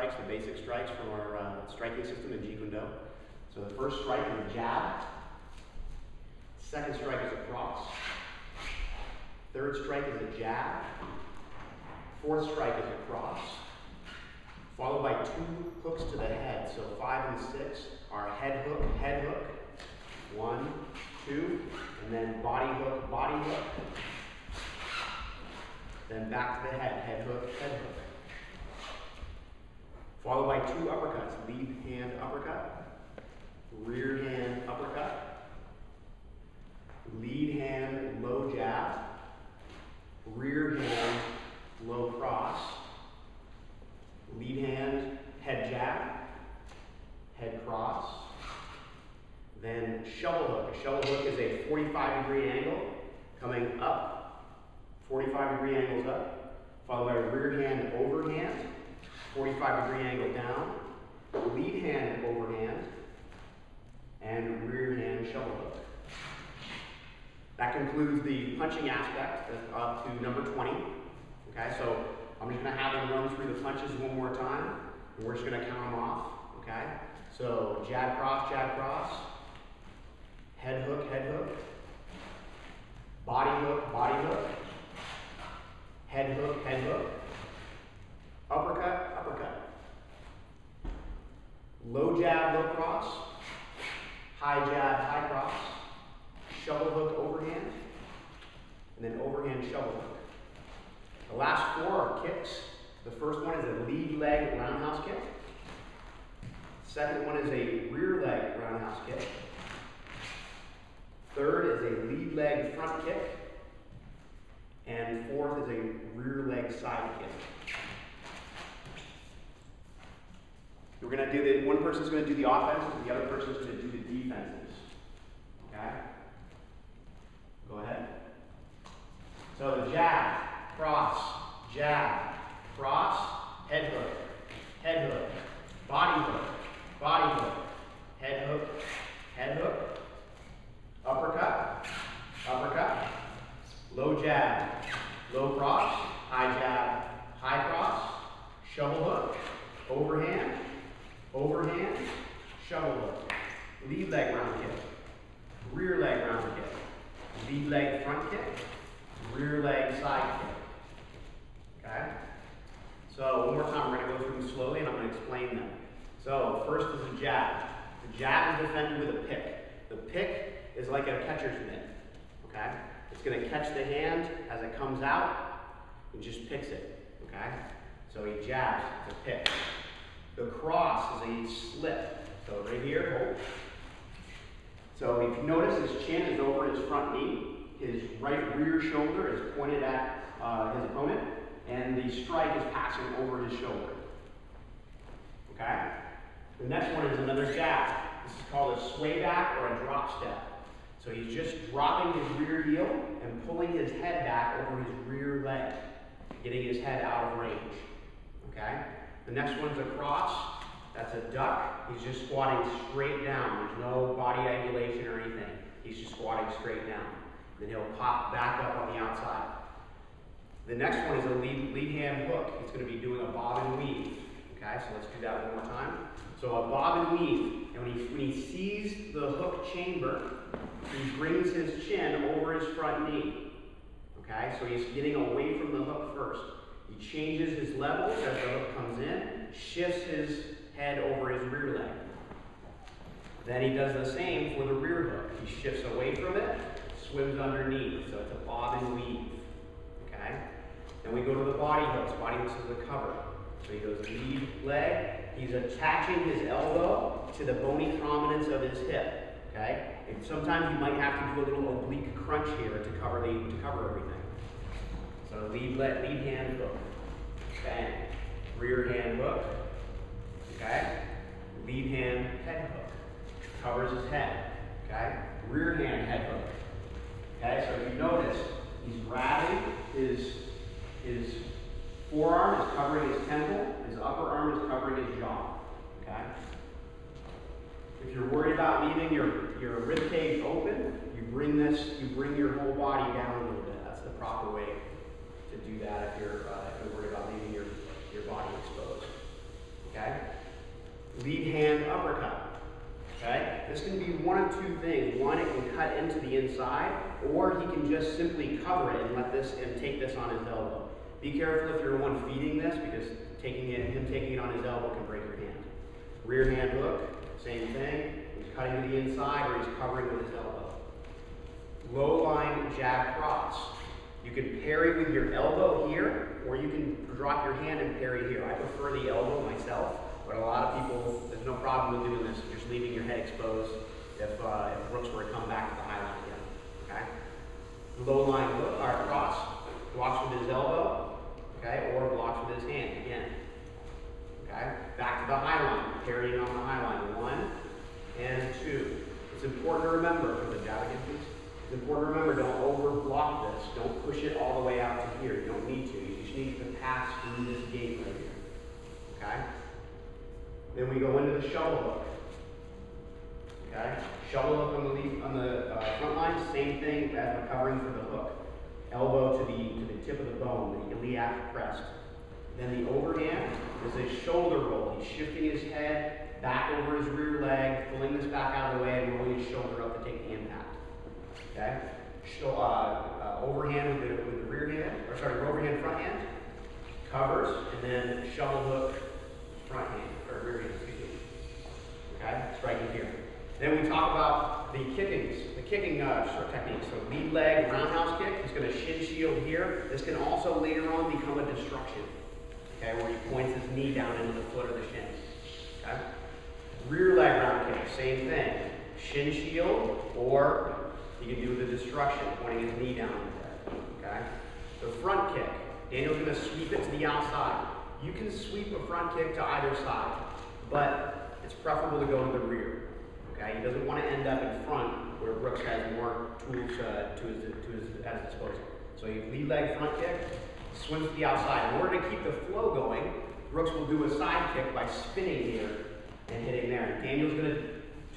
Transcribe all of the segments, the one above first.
strikes, the basic strikes from our striking system in Jeet Kune Do. So the first strike is a jab. Second strike is a cross. Third strike is a jab. Fourth strike is a cross. Followed by 2 hooks to the head. So 5 and 6 are head hook, 1, 2, and then body hook, then back to the head hook, Followed by 2 uppercuts, lead hand uppercut, rear hand uppercut, lead hand low jab, rear hand low cross, lead hand head jab, head cross, then shovel hook. A shovel hook is a 45-degree angle coming up, 45-degree angles up, followed by rear hand overhand, 45-degree angle down, lead hand overhand, and rear hand shovel hook. That concludes the punching aspect up to number 20. Okay, so I'm just going to have them run through the punches one more time, and we're just going to count them off. Okay, so jab, cross, head hook, body hook, head hook, uppercut, low jab, low cross, high jab, high cross, shovel hook overhand, and then overhand shovel hook. The last 4 are kicks. The first one is a lead leg roundhouse kick. The second one is a rear leg roundhouse kick. Third is a lead leg front kick. And fourth is a rear leg side kick. We're going to do one person's going to do the offenses, and the other person's going to do the defenses. Okay? Go ahead. So the jab, cross, head hook, body hook, head hook, uppercut, low jab, low cross, high jab, high cross, shovel hook, overhand, shovel hook, lead leg round kick, rear leg round kick, lead leg front kick, rear leg side kick. Okay? So one more time, we're going to go through them slowly and I'm going to explain them. So first is the jab. The jab is defended with a pick. The pick is like a catcher's mitt. Okay? It's going to catch the hand as it comes out and just picks it. Okay? So he jabs, it's a pick. The cross is a slip. So right here, hold. So if you notice, his chin is over his front knee. His right rear shoulder is pointed at his opponent, and the strike is passing over his shoulder. Okay? The next one is another jab. This is called a sway back or a drop step. So he's just dropping his rear heel and pulling his head back over his rear leg, getting his head out of range. Okay? The next one's a cross. That's a duck. He's just squatting straight down. There's no body angulation or anything. He's just squatting straight down. Then he'll pop back up on the outside. The next one is a lead hand hook. He's going to be doing a bob and weave. Okay, so let's do that one more time. So a bob and weave, and when he sees the hook chamber, he brings his chin over his front knee. Okay, so he's getting away from the hook first. He changes his levels as the hook comes in, shifts his head over his rear leg. Then he does the same for the rear hook. He shifts away from it, swims underneath, so it's a bob and weave. Okay? Then we go to the body hooks. Body hooks is the cover. So he goes lead leg. He's attaching his elbow to the bony prominence of his hip. Okay? And sometimes you might have to do a little oblique crunch here to cover everything. So lead hand hook. Bang. Rear hand hook. Okay? Lead hand head hook. Covers his head. Okay? Rear hand head hook. Okay, so if you notice, he's grabbing his forearm is covering his temple, his upper arm is covering his jaw. Okay? If you're worried about leaving your rib cage open, you bring your whole body down a little bit. That's the proper way to do that if you're worried about leaving your body exposed. Okay? okay? Lead hand uppercut, okay? This can be one of two things. One, it can cut into the inside, or he can just simply cover it and let this and take this on his elbow. Be careful if you're the one feeding this, because him taking it on his elbow can break your hand. Rear hand hook, same thing. He's cutting to the inside, or he's covering with his elbow. Low line jab cross. You can parry with your elbow here, or you can drop your hand and parry here. I prefer the elbow myself, but a lot of people, there's no problem with doing this. You're just leaving your head exposed if Brooks were to come back to the high line again, okay? Low line hook, or cross, blocks with his elbow, okay, or blocks with his hand, again. Okay, back to the high line, parrying on the high line, 1 and 2. It's important to remember, for the jab again, please. It's important to remember, don't over block this. Don't push it all the way out to here. You don't need to. You just need to pass through this gate right here. Okay? Then we go into the shovel hook. Okay? Shovel hook on the front line, same thing as recovering for the hook. Elbow to the tip of the bone, the iliac crest. Then the overhand is a shoulder roll. He's shifting his head back over his rear leg, pulling this back out of the way, and rolling his shoulder up to take the impact. Okay? Overhand with the rear hand, or sorry, overhand front hand, covers, and then shovel hook front hand, or rear hand, excuse me. Okay? Striking here. Then we talk about the kicking techniques. So lead leg, roundhouse kick. He's going to shin shield here. This can also later on become a destruction. Okay, where he points his knee down into the foot or the shin. Okay? Rear leg round kick, same thing. Shin shield, or he can do the destruction, pointing his knee down there. Okay? The front kick, Daniel's going to sweep it to the outside. You can sweep a front kick to either side, but it's preferable to go to the rear. Okay? He doesn't want to end up in front where Brooks has more tools at his disposal. So you lead leg front kick, swims to the outside. In order to keep the flow going, Brooks will do a side kick by spinning here and hitting there. And Daniel's going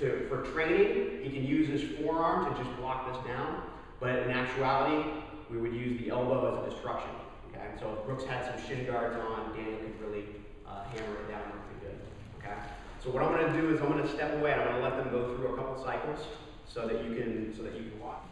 to, for training, he can use his forearm to just block this down. But in actuality, we would use the elbow as a destruction. Okay? So if Brooks had some shin guards on, Daniel could really hammer it down pretty good. Okay? So what I'm going to do is I'm going to step away and I'm going to let them go through a couple cycles so that you can watch.